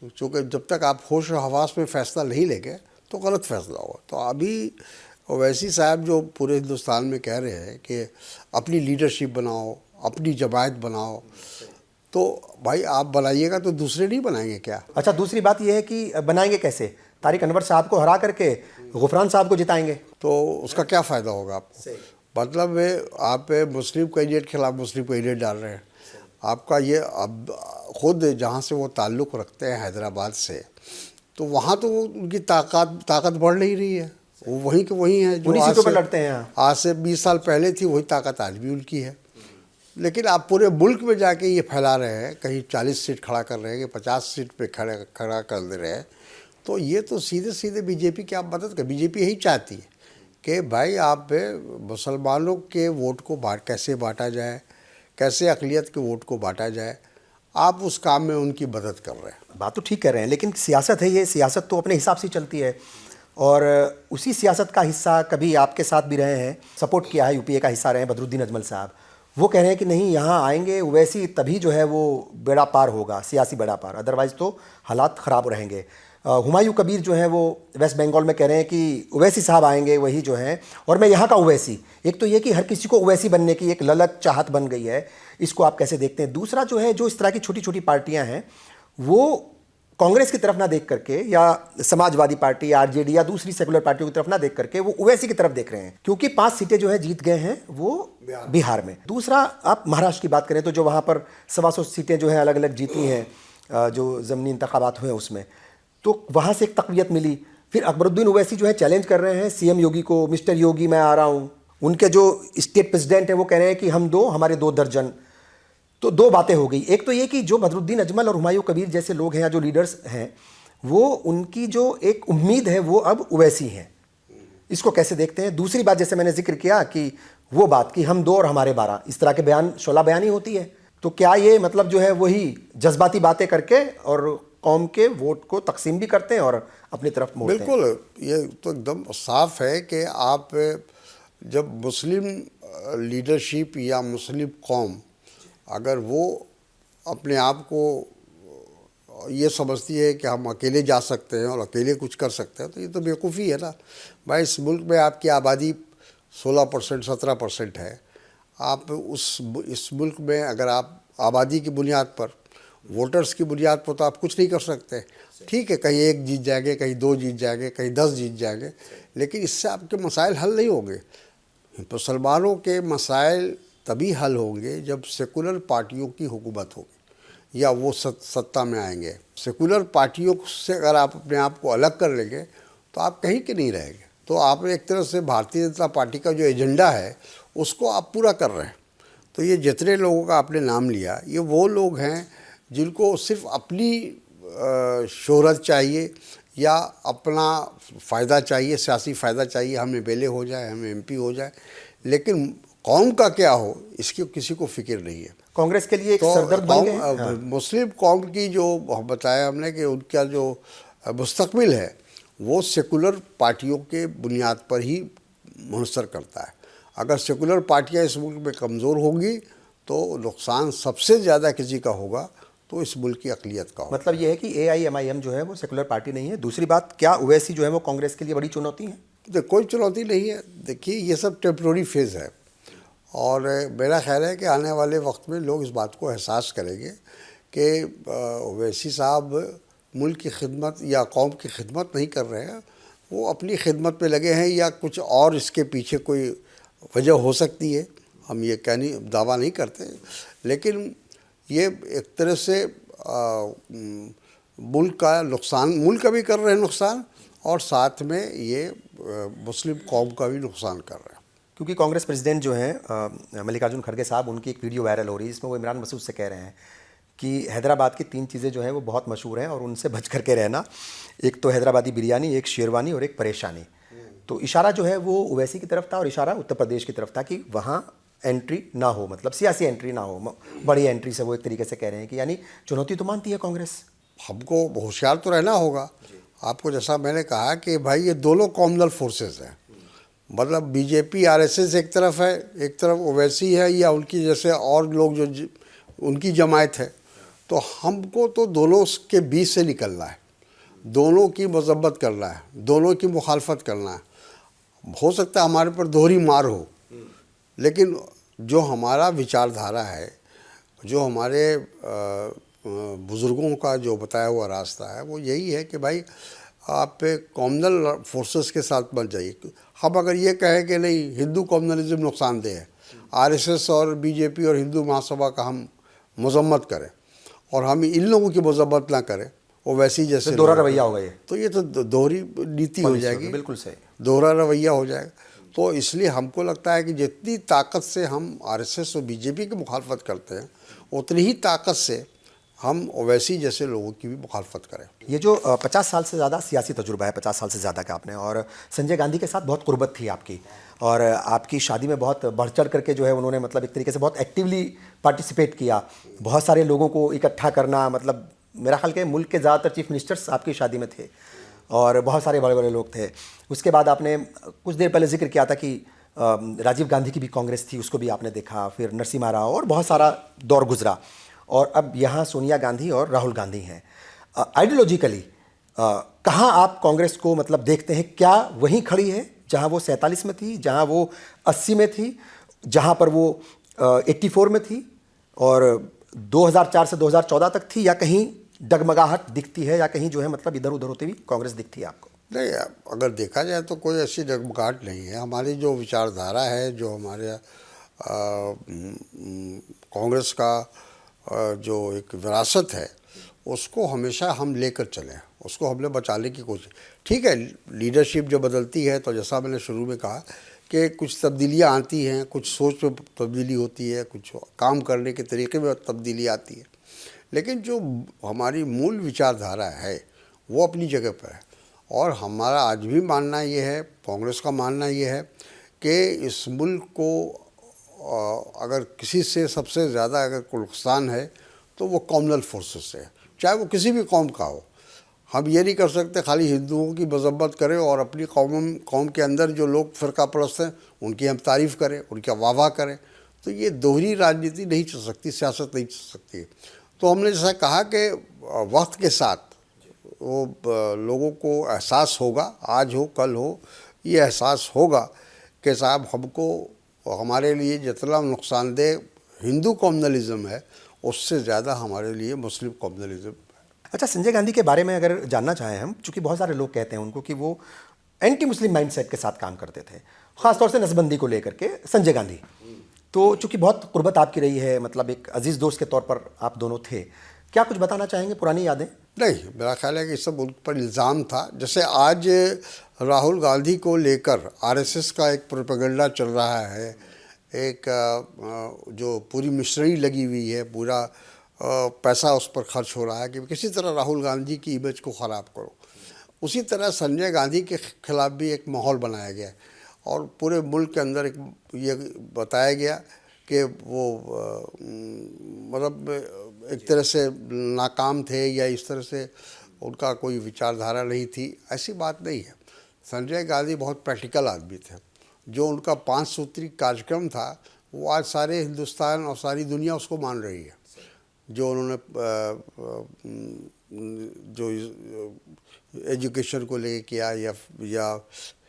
क्योंकि जब तक आप होश और हवास में फ़ैसला नहीं लेंगे तो गलत फैसला होगा। तो अभी ओवैसी साहब जो पूरे हिंदुस्तान में कह रहे हैं कि अपनी लीडरशिप बनाओ, अपनी जमायत बनाओ, तो भाई आप बनाइएगा तो दूसरे नहीं बनाएंगे क्या? अच्छा, दूसरी बात यह है कि बनाएंगे कैसे? तारिक अनवर साहब को हरा करके गुफरान साहब को जिताएंगे तो उसका क्या फ़ायदा होगा आपको? मतलब आप मुस्लिम कैंडिडेट के खिलाफ मुस्लिम कैंडिडेट डाल रहे हैं। आपका ये अब खुद जहाँ से वो ताल्लुक़ रखते हैं हैदराबाद से, तो वहाँ तो उनकी ताकत बढ़ नहीं रही है। वो वहीं के वहीं है जो उन्हीं सीटों पर लड़ते हैं यहाँ। आज से 20 साल पहले थी, वही ताकत आज भी उनकी है। लेकिन आप पूरे मुल्क में जाके ये फैला रहे हैं, कहीं 40 सीट खड़ा कर रहे हैं कि 50 सीट पे खड़ा कर दे रहे हैं। तो ये तो सीधे सीधे बीजेपी की आप मदद कर, बीजेपी यही चाहती है कि भाई आप मुसलमानों के वोट को कैसे बांटा जाए, कैसे अक़लियत के वोट को बांटा जाए, आप उस काम में उनकी मदद कर रहे हैं। बात तो ठीक कर रहे हैं, लेकिन सियासत है, ये सियासत तो अपने हिसाब से चलती है, और उसी सियासत का हिस्सा कभी आपके साथ भी रहे हैं, सपोर्ट किया है, यूपीए का हिस्सा रहे हैं बदरुद्दीन अजमल साहब। वो कह रहे हैं कि नहीं, यहाँ आएंगे ओवैसी तभी जो है वो बेड़ा पार होगा, सियासी बेड़ा पार, अदरवाइज़ तो हालात ख़राब रहेंगे। हुमायूं कबीर जो है वो वेस्ट बंगाल में कह रहे हैं कि ओवैसी साहब आएंगे वही जो हैं, और मैं यहाँ का ओवैसी। एक तो ये कि हर किसी को ओवैसी बनने की एक ललक चाहत बन गई है, इसको आप कैसे देखते हैं? दूसरा जो है, जो इस तरह की छोटी छोटी पार्टियाँ हैं वो कांग्रेस की तरफ ना देख करके, या समाजवादी पार्टी, आरजेडी या दूसरी सेकुलर पार्टियों की तरफ ना देख करके वो ओवैसी की तरफ देख रहे हैं, क्योंकि 5 सीटें जो है जीत गए हैं वो बिहार में। दूसरा, आप महाराष्ट्र की बात करें तो जो वहाँ पर 125 सीटें जो है अलग अलग जीती हैं, जो ज़मीनी इंतखाबात हुए उसमें, तो वहाँ से एक तक़वियत मिली। फिर अकबरुद्दीन ओवैसी जो है चैलेंज कर रहे हैं सीएम योगी को, मिस्टर योगी मैं आ रहा हूँ। उनके जो स्टेट प्रेसिडेंट हैं वो कह रहे हैं कि हम दो, हमारे 2 दर्जन। तो 2 बातें हो गई। एक तो ये कि जो बदरुद्दीन अजमल और हुमायूं कबीर जैसे लोग हैं या जो लीडर्स हैं, वो उनकी जो एक उम्मीद है वो अब ओवैसी हैं। इसको कैसे देखते हैं? दूसरी बात, जैसे मैंने जिक्र किया कि वो बात कि हम 2 और हमारे 12, इस तरह के बयान, शोला बयानी होती है। तो क्या ये मतलब जो है वही जज्बाती बातें करके और कौम के वोट को तकसीम भी करते हैं और अपनी तरफ मोड़ते हैं? बिल्कुल, ये तो एकदम साफ है कि आप जब मुस्लिम लीडरशिप या मुस्लिम कौम अगर वो अपने आप को ये समझती है कि हम अकेले जा सकते हैं और अकेले कुछ कर सकते हैं, तो ये तो बेवकूफ़ी है ना भाई। इस मुल्क में आपकी आबादी 16% 17% है। आप इस मुल्क में अगर आप आबादी की बुनियाद पर, वोटर्स की बुनियाद पर, तो आप कुछ नहीं कर सकते। ठीक है, कहीं 1 जीत जाएंगे, कहीं 2 जीत जाएंगे, कहीं 10 जीत जाएंगे, लेकिन इससे आपके मसाइल हल नहीं होंगे। मुसलमानों के मसाइल तभी हल होंगे जब सेकुलर पार्टियों की हुकूमत होगी या वो सत्ता में आएंगे। सेकुलर पार्टियों से अगर आप अपने आप को अलग कर लेंगे तो आप कहीं के नहीं रहेंगे। तो आप एक तरह से भारतीय जनता पार्टी का जो एजेंडा है उसको आप पूरा कर रहे हैं। तो ये जितने लोगों का आपने नाम लिया, ये वो लोग हैं जिनको सिर्फ अपनी शोहरत चाहिए या अपना फ़ायदा चाहिए, सियासी फ़ायदा चाहिए, हम एमएलए हो जाए, हम एमपी हो जाए, लेकिन कौम का क्या हो इसकी किसी को फिक्र नहीं है। कांग्रेस के लिए एक सरदर्द बन गए। हाँ। मुस्लिम कौम की जो बताया हमने कि उनका जो मुस्तकबिल है वो सेकुलर पार्टियों के बुनियाद पर ही मुनसर करता है। अगर सेकुलर पार्टियां इस मुल्क में कमज़ोर होंगी तो नुकसान सबसे ज़्यादा किसी का होगा तो इस मुल्क की अक़लियत का होगा। मतलब ये है कि AIMIM जो है वो सेकुलर पार्टी नहीं है। दूसरी बात, क्या ओवैसी जो है वो कांग्रेस के लिए बड़ी चुनौती है? तो कोई चुनौती नहीं है। देखिए, ये सब टेम्प्रोरी फेज़ है और मेरा ख्याल है कि आने वाले वक्त में लोग इस बात को एहसास करेंगे कि ओवैसी साहब मुल्क की खिदमत या कौम की खिदमत नहीं कर रहे हैं, वो अपनी खिदमत पे लगे हैं, या कुछ और इसके पीछे कोई वजह हो सकती है। हम ये दावा नहीं करते, लेकिन ये एक तरह से मुल्क का नुकसान, मुल्क का भी कर रहे हैं नुकसान, और साथ में ये मुस्लिम कौम का भी नुकसान कर रहे हैं। क्योंकि कांग्रेस प्रेसिडेंट जो हैं मल्लिकार्जुन खड़गे साहब, उनकी एक वीडियो वायरल हो रही है जिसमें वो इमरान मसूद से कह रहे हैं कि हैदराबाद की 3 चीज़ें जो हैं वो बहुत मशहूर हैं और उनसे बच करके रहना। एक तो हैदराबादी बिरयानी, एक शेरवानी और एक परेशानी। तो इशारा जो है वो ओवैसी की तरफ था और इशारा उत्तर प्रदेश की तरफ था कि वहाँ एंट्री ना हो, मतलब सियासी एंट्री ना हो, बड़ी एंट्री से वो एक तरीके से कह रहे हैं कि यानी चुनौती तो मानती है कांग्रेस। हमको होशियार तो रहना होगा। आपको जैसा मैंने कहा कि भाई ये दोनों कॉमनल फोर्सेस हैं, मतलब बीजेपी आरएसएस एक तरफ है, एक तरफ ओवैसी है या उनकी जैसे और लोग जो उनकी जमायत है। तो हमको तो दोनों के बीच से निकलना है, दोनों की मजम्मत करना है, दोनों की मुखालफत करना है। हो सकता है हमारे पर दोहरी मार हो, लेकिन जो हमारा विचारधारा है, जो हमारे बुज़ुर्गों का जो बताया हुआ रास्ता है, वो यही है कि भाई आप कॉमनल फोर्सेस के साथ बन जाइए। हम अगर ये कहें कि नहीं हिंदू कॉमनलिज्म नुकसानदेह है, आरएसएस और बीजेपी और हिंदू महासभा का हम मजम्मत करें और हम इन लोगों की मजम्मत ना करें, वो वैसी जैसे दोहरा रवैया होगा ये, तो ये तो दोहरी नीति हो जाएगी, बिल्कुल सही, दोहरा रवैया हो जाएगा। तो इसलिए हमको लगता है कि जितनी ताकत से हम आरएसएस और बीजेपी की मुखालफत करते हैं, उतनी ही ताकत से हम ओवैसी जैसे लोगों की भी मुखालफत करें। ये जो 50 साल से ज़्यादा सियासी तजुर्बा है, 50 साल से ज़्यादा का आपने, और संजय गांधी के साथ बहुत कुर्बत थी आपकी, और आपकी शादी में बहुत बढ़ चढ़ करके जो है उन्होंने मतलब एक तरीके से बहुत एक्टिवली पार्टिसिपेट किया, बहुत सारे लोगों को इकट्ठा करना, मतलब मेरा ख्याल के मुल्क के ज़्यादातर चीफ मिनिस्टर्स आपकी शादी में थे और बहुत सारे बड़े बड़े लोग थे। उसके बाद आपने कुछ देर पहले जिक्र किया था कि राजीव गांधी की भी कांग्रेस थी, उसको भी आपने देखा, फिर नरसिम्हा राव और बहुत सारा दौर गुजरा, और अब यहाँ सोनिया गांधी और राहुल गांधी हैं। आइडियोलॉजिकली कहाँ आप कांग्रेस को मतलब देखते हैं? क्या वहीं खड़ी है जहाँ वो 47 में थी, जहाँ वो 80 में थी, जहाँ पर वो 84 में थी और 2004 से 2014 तक थी, या कहीं डगमगाहट दिखती है, या कहीं जो है मतलब इधर उधर होती हुई कांग्रेस दिखती है आपको? नहीं, अगर देखा जाए तो कोई ऐसी डगमगाहट नहीं है। हमारी जो विचारधारा है, जो हमारे कांग्रेस का जो एक विरासत है, उसको हमेशा हम लेकर चले, उसको हमने बचाने की कोशिश। ठीक है, लीडरशिप जो बदलती है तो जैसा मैंने शुरू में कहा कि कुछ तब्दीलियाँ आती हैं, कुछ सोच में तब्दीली होती है, कुछ काम करने के तरीके में तब्दीली आती है, लेकिन जो हमारी मूल विचारधारा है वो अपनी जगह पर है। और हमारा आज भी मानना ये है, कांग्रेस का मानना ये है कि इस मुल्क को अगर किसी से सबसे ज़्यादा अगर कोई नुकसान है तो वो कॉमनल फोर्सेस से है, चाहे वो किसी भी कौम का हो। हम ये नहीं कर सकते खाली हिंदुओं की मजम्मत करें और अपनी कौम के अंदर जो लोग फ़िरका परस्त हैं उनकी हम तारीफ़ करें, उनका वाह करें। तो ये दोहरी राजनीति नहीं चल सकती, सियासत नहीं चल सकती। तो हमने जैसा कहा कि वक्त के साथ वो लोगों को एहसास होगा, आज हो कल हो, ये एहसास होगा कि साहब हमको हमारे लिए जितना नुकसानदेह हिंदू कॉमनलिज्म है, उससे ज़्यादा हमारे लिए मुस्लिम कॉमनलिज्म। अच्छा, संजय गांधी के बारे में अगर जानना चाहें हम, चूँकि बहुत सारे लोग कहते हैं उनको कि वो एंटी मुस्लिम माइंडसेट के साथ काम करते थे, ख़ासतौर से नसबंदी को लेकर के संजय गांधी। तो चूँकि बहुत कुर्बत आपकी रही है, मतलब एक अजीज़ दोस्त के तौर पर आप दोनों थे, क्या कुछ बताना चाहेंगे, पुरानी यादें? नहीं, मेरा ख्याल है कि सब उन पर इल्ज़ाम था। जैसे आज राहुल गांधी को लेकर आरएसएस का एक प्रोपेगेंडा चल रहा है, एक जो पूरी मिशनरी लगी हुई है, पूरा पैसा उस पर खर्च हो रहा है कि किसी तरह राहुल गांधी की इमेज को ख़राब करो। उसी तरह संजय गांधी के ख़िलाफ़ भी एक माहौल बनाया गया और पूरे मुल्क के अंदर एक ये बताया गया कि वो मतलब एक तरह से नाकाम थे या इस तरह से उनका कोई विचारधारा नहीं थी। ऐसी बात नहीं है। संजय गांधी बहुत प्रैक्टिकल आदमी थे। जो उनका 5 सूत्री कार्यक्रम था वो आज सारे हिंदुस्तान और सारी दुनिया उसको मान रही है। जो उन्होंने जो एजुकेशन को लेकर किया या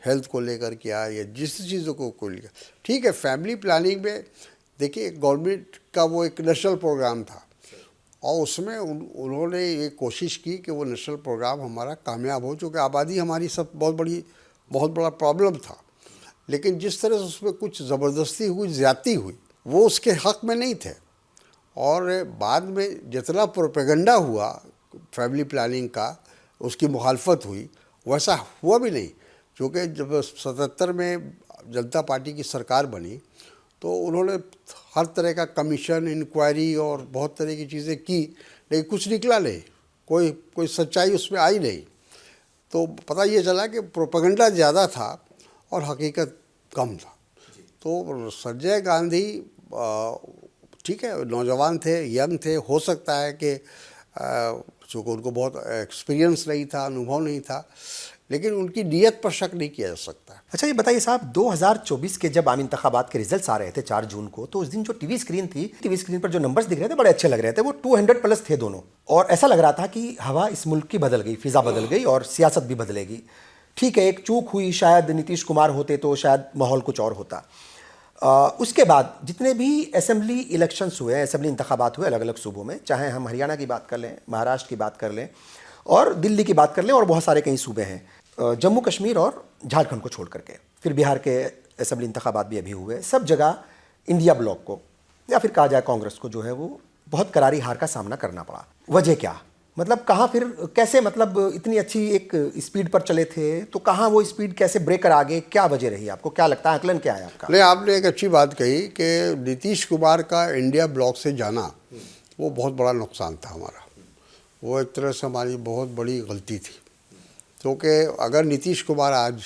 हेल्थ को लेकर किया या जिस चीज़ों को लेकर, ठीक है, फैमिली प्लानिंग में देखिए गवर्नमेंट का वो एक नेशनल प्रोग्राम था और उसमें उन्होंने ये कोशिश की कि वो नेशनल प्रोग्राम हमारा कामयाब हो, चूँकि आबादी हमारी सब बहुत बड़ा प्रॉब्लम था। लेकिन जिस तरह से उसमें कुछ ज़बरदस्ती हुई, ज़्यादती हुई, वो उसके हक़ में नहीं थे। और बाद में जितना प्रोपेगेंडा हुआ फैमिली प्लानिंग का, उसकी मुखालफत हुई, वैसा हुआ भी नहीं। क्योंकि जब 77 में जनता पार्टी की सरकार बनी तो उन्होंने हर तरह का कमीशन, इंक्वायरी और बहुत तरह की चीज़ें की, लेकिन कुछ निकला नहीं, कोई सच्चाई उसमें आई नहीं। तो पता ये चला कि प्रोपेगेंडा ज़्यादा था और हकीकत कम था। तो संजय गांधी ठीक है, नौजवान थे, यंग थे, हो सकता है कि चूँकि उनको बहुत एक्सपीरियंस नहीं था, अनुभव नहीं था, लेकिन उनकी नीयत पर शक नहीं किया जा सकता। अच्छा ये बताइए साहब, 2024 के जब आम इंतखाबात के रिजल्ट्स आ रहे थे 4 जून को, तो उस दिन जो टीवी स्क्रीन थी, टीवी स्क्रीन पर जो नंबर्स दिख रहे थे बड़े अच्छे लग रहे थे, वो 200 प्लस थे दोनों, और ऐसा लग रहा था कि हवा इस मुल्क की बदल गई, फिजा बदल गई और सियासत भी बदलेगी। ठीक है, एक चूक हुई, शायद नीतीश कुमार होते तो शायद माहौल कुछ और होता। उसके बाद जितने भी असेंबली इलेक्शंस हुए, असेंबली इंतखाबात हुए अलग अलग सूबों में, चाहे हम हरियाणा की बात कर लें, महाराष्ट्र की बात कर लें और दिल्ली की बात कर लें, और बहुत सारे कई सूबे हैं, जम्मू कश्मीर और झारखंड को छोड़ करके, फिर बिहार के असेंबली इंतखाबात भी अभी हुए, सब जगह इंडिया ब्लॉक को या फिर कहा जाए कांग्रेस को जो है वो बहुत करारी हार का सामना करना पड़ा। वजह क्या, मतलब कहाँ फिर कैसे, मतलब इतनी अच्छी एक स्पीड पर चले थे तो कहाँ वो स्पीड कैसे ब्रेकर आ गए, क्या वजह रही आपको, क्या लगता है, आकलन क्या है आपका? नहीं, आपने एक अच्छी बात कही कि नीतीश कुमार का इंडिया ब्लॉक से जाना वो बहुत बड़ा नुकसान था हमारा। वो एक तरह से हमारी बहुत बड़ी गलती थी, क्योंकि अगर नीतीश कुमार आज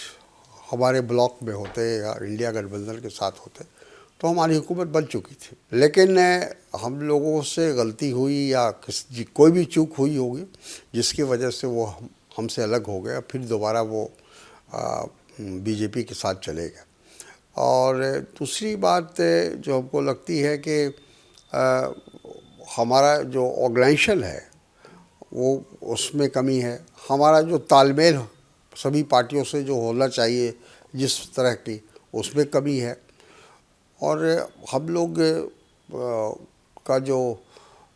हमारे ब्लॉक में होते या इंडिया गठबंधन के साथ होते तो हमारी हुकूमत बन चुकी थी। लेकिन हम लोगों से गलती हुई या कोई भी चूक हुई होगी जिसकी वजह से वो हमसे अलग हो गए, फिर दोबारा वो बीजेपी के साथ चले गए। और दूसरी बात जो हमको लगती है कि हमारा जो ऑर्गेनाइजेशन है वो उसमें कमी है, हमारा जो तालमेल सभी पार्टियों से जो होना चाहिए जिस तरह की, उसमें कमी है। और हम लोग का जो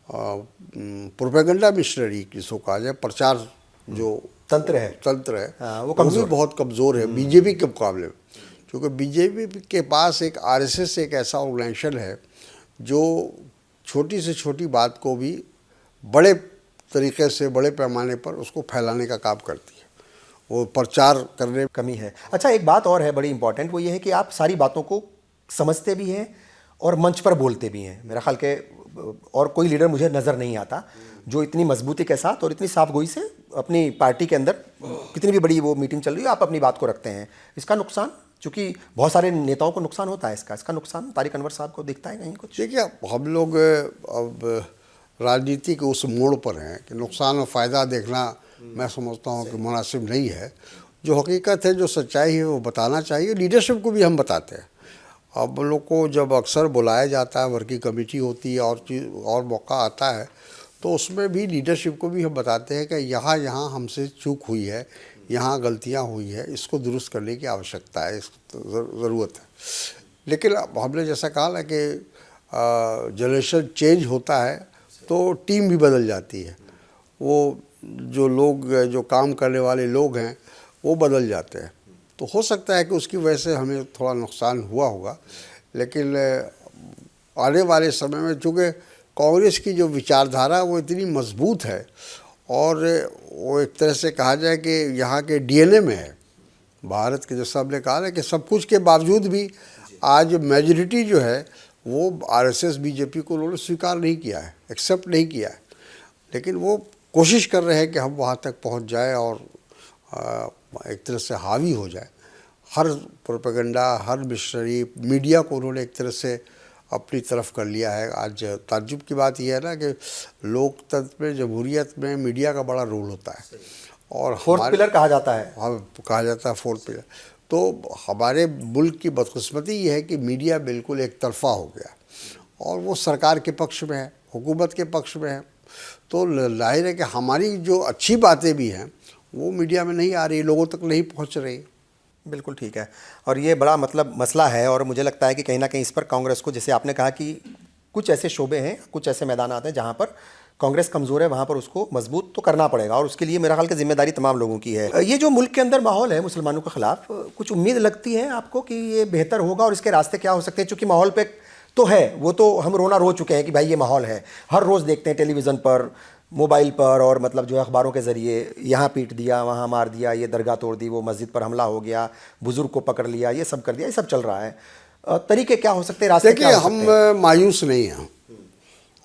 प्रोपेगेंडा मिशनरी जिसको कहा जाए, प्रचार जो तंत्र है वो भी बहुत कमज़ोर है बीजेपी के मुकाबले में, क्योंकि बीजेपी के पास एक आरएसएस एक ऐसा ऑर्गेनाइजेशन है जो छोटी से छोटी बात को भी बड़े तरीके से, बड़े पैमाने पर उसको फैलाने का काम करती है, वो प्रचार करने में कमी है। अच्छा एक बात और है बड़ी इंपॉर्टेंट, वो ये है कि आप सारी बातों को समझते भी हैं और मंच पर बोलते भी हैं। मेरा ख्याल के और कोई लीडर मुझे नज़र नहीं आता जो इतनी मजबूती के साथ और इतनी साफ गोई से अपनी पार्टी के अंदर कितनी भी बड़ी वो मीटिंग चल रही है, आप अपनी बात को रखते हैं। इसका नुकसान, चूँकि बहुत सारे नेताओं को नुकसान होता है इसका नुकसान तारिक अनवर साहब को दिखता है कहीं कुछ? देखिए, हम लोग अब राजनीति के उस मोड़ पर हैं कि नुकसान और फ़ायदा देखना मैं समझता हूँ कि मुनासिब नहीं है। जो हकीकत है, जो सच्चाई है वो बताना चाहिए। लीडरशिप को भी हम बताते हैं। अब लोग को जब अक्सर बुलाया जाता है, वर्किंग कमेटी होती है और चीज़ और मौका आता है, तो उसमें भी लीडरशिप को भी हम बताते हैं कि यहाँ यहाँ हमसे चूक हुई है, यहाँ गलतियाँ हुई है, इसको दुरुस्त करने की आवश्यकता है, इसको ज़रूरत है। लेकिन हमने जैसा कहा ना कि जनरेशन चेंज होता है तो टीम भी बदल जाती है, वो जो लोग, जो काम करने वाले लोग हैं वो बदल जाते हैं। तो हो सकता है कि उसकी वजह से हमें थोड़ा नुकसान हुआ होगा। लेकिन आने वाले समय में चूँकि कांग्रेस की जो विचारधारा वो इतनी मजबूत है और वो एक तरह से कहा जाए कि यहाँ के डीएनए में है भारत के, जैसा हमने कहा ना कि सब कुछ के बावजूद भी आज मेजॉरिटी जो है वो आरएसएस बीजेपी को उन्होंने स्वीकार नहीं किया है, एक्सेप्ट नहीं किया है। लेकिन वो कोशिश कर रहे हैं कि हम वहाँ तक पहुँच जाए और एक तरह से हावी हो जाए। हर प्रोपेगेंडा, हर मिशनरी, मीडिया को उन्होंने एक तरह से अपनी तरफ कर लिया है। आज ताज्जुब की बात यह है ना कि लोकतंत्र में, जमहूरियत में मीडिया का बड़ा रोल होता है और फोर्थ पिलर कहा जाता है। हाँ, कहा जाता है फोर्थ पिलर। तो हमारे मुल्क की बदकिस्मती ये है कि मीडिया बिल्कुल एक तरफा हो गया और वो सरकार के पक्ष में है, हुकूमत के पक्ष में है। तो जाहिर है कि हमारी जो अच्छी बातें भी हैं वो मीडिया में नहीं आ रही, लोगों तक नहीं पहुंच रही। बिल्कुल ठीक है, और ये बड़ा मतलब मसला है और मुझे लगता है कि कहीं ना कहीं इस पर कांग्रेस को, जैसे आपने कहा कि कुछ ऐसे शोबे हैं, कुछ ऐसे मैदान आते हैं जहाँ पर कांग्रेस कमज़ोर है, वहाँ पर उसको मजबूत तो करना पड़ेगा और उसके लिए मेरा ख्याल की जिम्मेदारी तमाम लोगों की है। ये जो मुल्क के अंदर माहौल है मुसलमानों के ख़िलाफ़, कुछ उम्मीद लगती है आपको कि ये बेहतर होगा और इसके रास्ते क्या हो सकते हैं? चूँकि माहौल पे तो है, वो तो हम रोना रो चुके हैं कि भाई ये माहौल है, हर रोज़ देखते हैं टेलीविज़न पर, मोबाइल पर और मतलब जो है अखबारों के ज़रिए, यहाँ पीट दिया, वहाँ मार दिया, ये दरगाह तोड़ दी, वो मस्जिद पर हमला हो गया, बुज़ुर्ग को पकड़ लिया, ये सब कर दिया, ये सब चल रहा है। तरीके क्या हो सकते हैं, रास्ते देखिए, क्या हो सकते हैं? हम मायूस नहीं हैं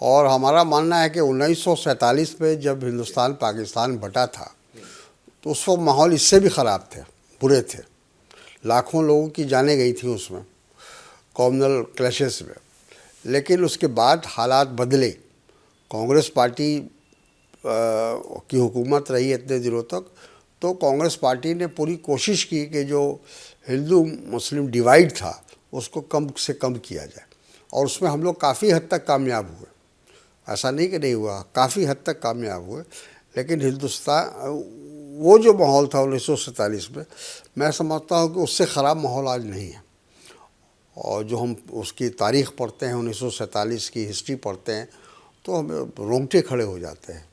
और हमारा मानना है कि 1947 में जब हिंदुस्तान पाकिस्तान बटा था तो उस वक्त माहौल इससे भी ख़राब थे, बुरे थे। लाखों लोगों की जानें गई थी उसमें, कॉम्युनल क्लैशेस में। लेकिन उसके बाद हालात बदले। कांग्रेस पार्टी की हुकूमत रही इतने दिनों तक, तो कांग्रेस पार्टी ने पूरी कोशिश की कि जो हिंदू मुस्लिम डिवाइड था उसको कम से कम किया जाए, और उसमें हम लोग काफ़ी हद तक कामयाब हुए। ऐसा नहीं कि नहीं हुआ, काफ़ी हद तक कामयाब हुए। लेकिन हिंदुस्तान, वो जो माहौल था 1947 में, मैं समझता हूँ कि उससे ख़राब माहौल आज नहीं है। और जो हम उसकी तारीख़ पढ़ते हैं, 1947 की हिस्ट्री पढ़ते हैं, तो हमें रोंगटे खड़े हो जाते हैं।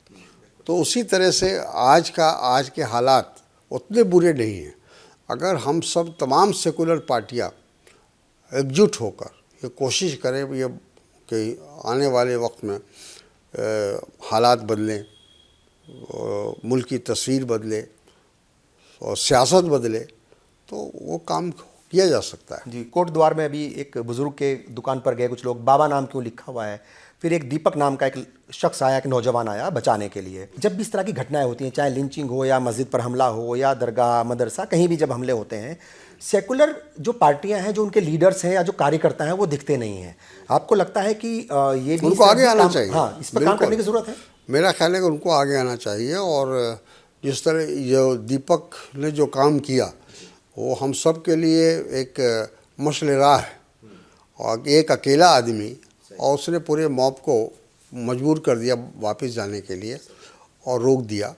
तो उसी तरह से आज के हालात उतने बुरे नहीं हैं। अगर हम सब तमाम सेकुलर पार्टियाँ एकजुट होकर ये कोशिश करें ये कि आने वाले वक्त में हालात बदलें, मुल्क की तस्वीर बदले और सियासत बदले, तो वो काम किया जा सकता है। जी, कोट द्वार में अभी एक बुजुर्ग के दुकान पर गए कुछ लोग, बाबा नाम क्यों लिखा हुआ है। फिर एक दीपक नाम का एक शख्स आया, एक नौजवान आया बचाने के लिए। जब भी इस तरह की घटनाएं होती हैं, चाहे लिंचिंग हो या मस्जिद पर हमला हो या दरगाह मदरसा, कहीं भी जब हमले होते हैं, सेकुलर जो पार्टियां हैं, जो उनके लीडर्स हैं या जो कार्यकर्ता हैं, वो दिखते नहीं हैं। आपको लगता है कि ये भी उनको आगे आना काम, चाहिए। हाँ, इस पर काम करने की ज़रूरत है? मेरा ख्याल है कि उनको आगे आना चाहिए। और जिस तरह जो दीपक ने जो काम किया वो हम सब के लिए एक मशल राह है। और एक अकेला आदमी, और उसने पूरे मॉब को मजबूर कर दिया वापस जाने के लिए और रोक दिया।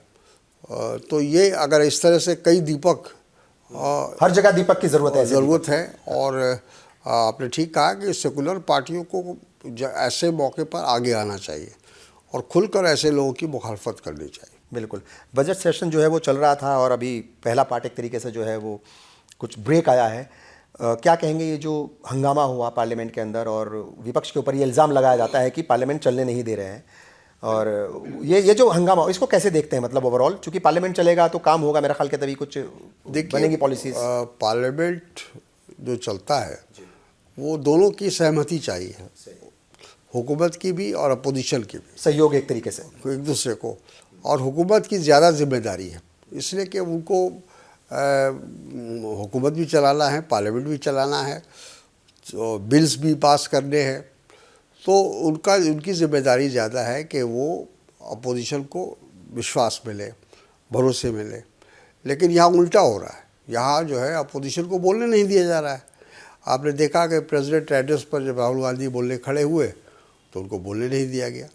तो ये अगर इस तरह से कई दीपक, हर जगह दीपक की ज़रूरत है, ऐसे ज़रूरत है। और आपने ठीक कहा कि सेकुलर पार्टियों को ऐसे मौके पर आगे आना चाहिए और खुलकर ऐसे लोगों की मुखालफत करनी चाहिए। बिल्कुल। बजट सेशन जो है वो चल रहा था और अभी पहला पार्ट एक तरीके से जो है वो कुछ ब्रेक आया है। क्या कहेंगे, ये जो हंगामा हुआ पार्लियामेंट के अंदर और विपक्ष के ऊपर ये इल्ज़ाम लगाया जाता है कि पार्लियामेंट चलने नहीं दे रहे हैं, और ये जो हंगामा, इसको कैसे देखते हैं? मतलब ओवरऑल, चूंकि पार्लियामेंट चलेगा तो काम होगा मेरा ख्याल के, तभी कुछ बनेगी पॉलिसीज। पार्लियामेंट जो चलता है वो दोनों की सहमति चाहिए, हुकूमत की भी और अपोजिशन की भी, सहयोग एक तरीके से एक दूसरे को। और हुकूमत की ज़्यादा जिम्मेदारी है, इसलिए कि उनको हुकूमत भी चलाना है, पार्लियामेंट भी चलाना है, तो बिल्स भी पास करने हैं। तो उनकी जिम्मेदारी ज़्यादा है कि वो अपोजिशन को विश्वास मिले, भरोसे मिले। लेकिन यहाँ उल्टा हो रहा है, यहाँ जो है अपोजिशन को बोलने नहीं दिया जा रहा है। आपने देखा कि प्रेसिडेंट एड्रेस पर जब राहुल गांधी बोलने खड़े हुए तो उनको बोलने नहीं दिया गया।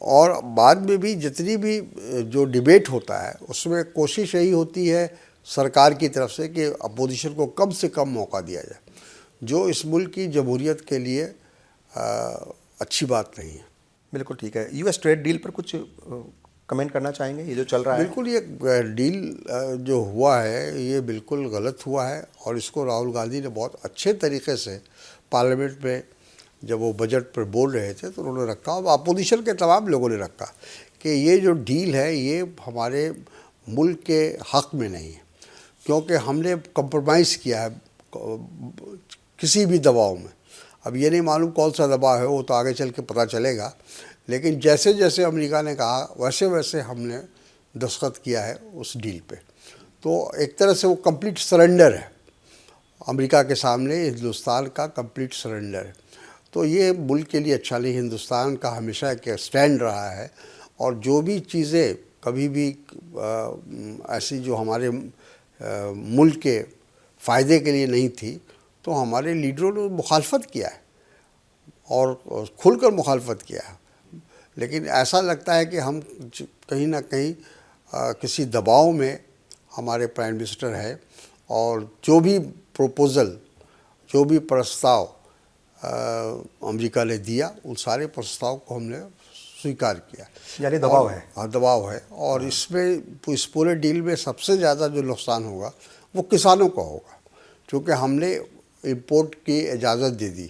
और बाद में भी जितनी भी जो डिबेट होता है उसमें कोशिश यही होती है सरकार की तरफ से कि अपोजिशन को कम से कम मौका दिया जाए, जो इस मुल्क की जमहूरियत के लिए अच्छी बात नहीं है। बिल्कुल ठीक है। यूएस ट्रेड डील पर कुछ कमेंट करना चाहेंगे, ये जो चल रहा है? बिल्कुल, ये डील जो हुआ है ये बिल्कुल गलत हुआ है और इसको राहुल गांधी ने बहुत अच्छे तरीके से पार्लियामेंट में जब वो बजट पर बोल रहे थे तो उन्होंने रखा, और अपोजिशन के तमाम लोगों ने रखा कि ये जो डील है ये हमारे मुल्क के हक़ में नहीं है, क्योंकि हमने कंप्रोमाइज़ किया है किसी भी दबाव में। अब ये नहीं मालूम कौन सा दबाव है, वो तो आगे चल के पता चलेगा। लेकिन जैसे जैसे अमेरिका ने कहा वैसे वैसे हमने दस्तखत किया है उस डील पे। तो एक तरह से वो कंप्लीट सरेंडर है अमेरिका के सामने, हिंदुस्तान का कंप्लीट सरेंडर है। तो ये मुल्क के लिए अच्छा नहीं। हिंदुस्तान का हमेशा एक स्टैंड रहा है, और जो भी चीज़ें कभी भी ऐसी जो हमारे मुल्क के फ़ायदे के लिए नहीं थी तो हमारे लीडरों ने मुखालफत किया है और खुलकर मुखालफत किया है। लेकिन ऐसा लगता है कि हम कहीं ना कहीं किसी दबाव में हमारे प्राइम मिनिस्टर है, और जो भी प्रपोज़ल, जो भी प्रस्ताव अमेरिका ने दिया उन सारे प्रस्ताव को हमने स्वीकार किया। यानी दबाव है? हाँ, दबाव है। और इसमें इस पूरे डील में सबसे ज़्यादा जो नुकसान होगा वो किसानों का होगा, क्योंकि हमने इंपोर्ट की इजाज़त दे दी।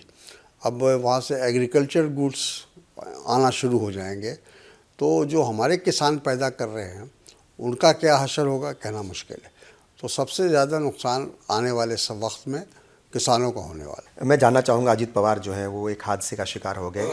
अब वहाँ से एग्रीकल्चर गुड्स आना शुरू हो जाएंगे, तो जो हमारे किसान पैदा कर रहे हैं उनका क्या हशर होगा कहना मुश्किल है। तो सबसे ज़्यादा नुकसान आने वाले सब वक्त में किसानों का होने वाला है। मैं जानना चाहूँगा, अजीत पवार जो हैं वो एक हादसे का शिकार हो गए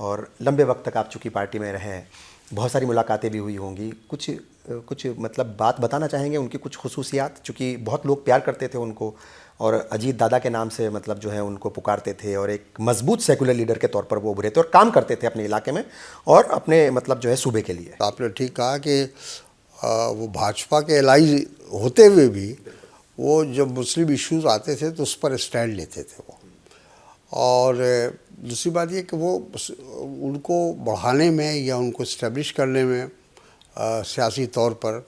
और लंबे वक्त तक आप चूँकि पार्टी में रहे हैं, बहुत सारी मुलाकातें भी हुई होंगी, कुछ मतलब बात बताना चाहेंगे उनकी कुछ खुसूसियात, चूँकि बहुत लोग प्यार करते थे उनको और अजीत दादा के नाम से मतलब जो है उनको पुकारते थे और एक मजबूत सेकुलर लीडर के तौर पर वो उभरे थे और काम करते थे अपने इलाके में और अपने मतलब जो है सूबे के लिए। आपने ठीक कहा कि वो भाजपा के एलाइज होते हुए भी वो जब मुस्लिम इश्यूज आते थे तो उस पर स्टैंड लेते थे वो। और दूसरी बात ये कि वो उनको बढ़ाने में या उनको इस्टेब्लिश करने में सियासी तौर पर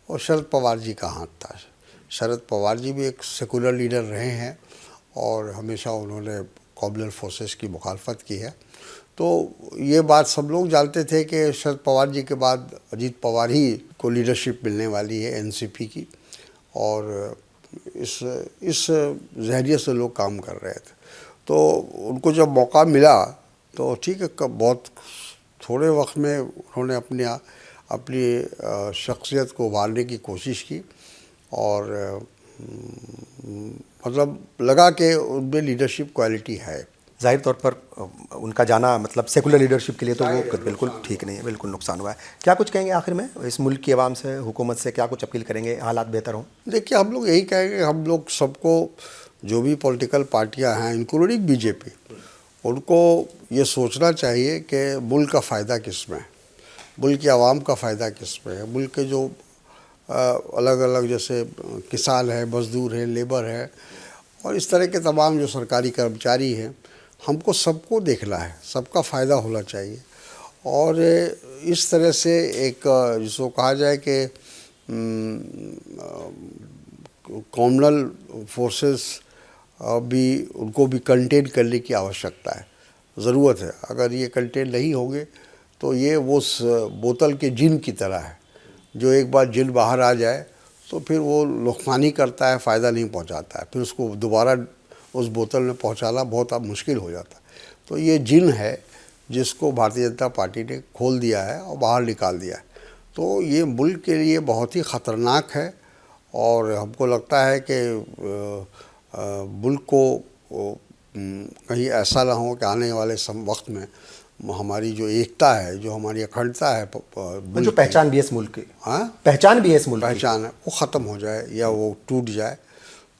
और शरद पवार जी का हाथ था। शरद पवार जी भी एक सेकुलर लीडर रहे हैं और हमेशा उन्होंने कॉम्युनल फोर्सेस की मुखालफत की है। तो ये बात सब लोग जानते थे कि शरद पवार जी के बाद अजीत पवार ही को लीडरशिप मिलने वाली है एनसीपी की, और इस जहरिए से लोग काम कर रहे थे। तो उनको जब मौका मिला तो ठीक है, बहुत थोड़े वक्त में उन्होंने अपनी शख्सियत को उभारने की कोशिश की और मतलब लगा कि उनमें लीडरशिप क्वालिटी है। जाहिर तौर पर उनका जाना मतलब सेकुलर लीडरशिप के लिए तो वो बिल्कुल ठीक नहीं है, बिल्कुल नुकसान हुआ है। क्या कुछ कहेंगे आखिर में इस मुल्क की आवाम से, हुकूमत से क्या कुछ अपील करेंगे हालात बेहतर हों? देखिए, हम लोग यही कहेंगे, हम लोग सबको, जो भी पॉलिटिकल पार्टियां हैं इंक्लूडिंग बीजेपी, उनको ये सोचना चाहिए कि मुल्क का फ़ायदा किस में है, मुल्क की आवाम का फ़ायदा किस में है। मुल्क के जो अलग अलग जैसे किसान है, मज़दूर है, लेबर है और इस तरह के तमाम जो सरकारी कर्मचारी हैं, हमको सबको देखना है, सबका फ़ायदा होना चाहिए। और इस तरह से एक जिसको कहा जाए कि कॉम्युनल फोर्सेस भी, उनको भी कंटेन करने की आवश्यकता है, ज़रूरत है। अगर ये कंटेन नहीं होंगे तो ये वो बोतल के जिन की तरह है, जो एक बार जिन बाहर आ जाए तो फिर वो नुकसानी करता है, फ़ायदा नहीं पहुंचाता है, फिर उसको दोबारा उस बोतल में पहुंचाना बहुत अब मुश्किल हो जाता है। तो ये जिन है जिसको भारतीय जनता पार्टी ने खोल दिया है और बाहर निकाल दिया है। तो ये मुल्क के लिए बहुत ही ख़तरनाक है और हमको लगता है कि मुल्क को कहीं ऐसा ना हो कि आने वाले वक्त में हमारी जो एकता है, जो हमारी अखंडता है, जो पहचान भी है इस मुल्क की, हाँ, पहचान भी है इस मुल्क की, पहचान है, वो ख़त्म हो जाए या वो टूट जाए।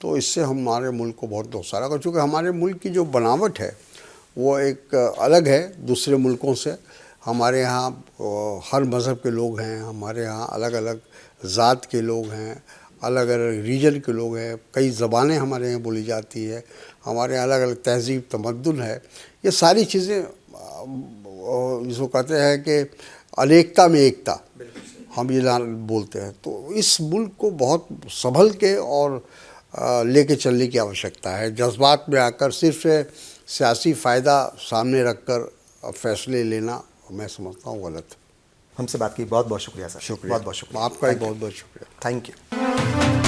तो इससे हमारे मुल्क को बहुत नुकसान होगा, क्योंकि हमारे मुल्क की जो बनावट है वो एक अलग है दूसरे मुल्कों से। हमारे यहाँ हर मज़हब के लोग हैं, हमारे यहाँ अलग अलग ज़ात के लोग हैं, अलग अलग रीजन के लोग हैं, कई ज़बानें हमारे यहाँ बोली जाती है, हमारे यहाँ अलग अलग तहज़ीब तमद्दुन है। ये सारी चीज़ें जिसको कहते हैं कि अनेकता में एकता, हम ये बोलते हैं। तो इस मुल्क को बहुत संभल के और लेके चलने की आवश्यकता है। जज्बात में आकर सिर्फ सियासी फ़ायदा सामने रखकर फैसले लेना मैं समझता हूँ गलत। हमसे बात की बहुत बहुत शुक्रिया सर। शुक्रिया, बहुत बहुत शुक्रिया आपका भी बहुत बहुत शुक्रिया। Thank you.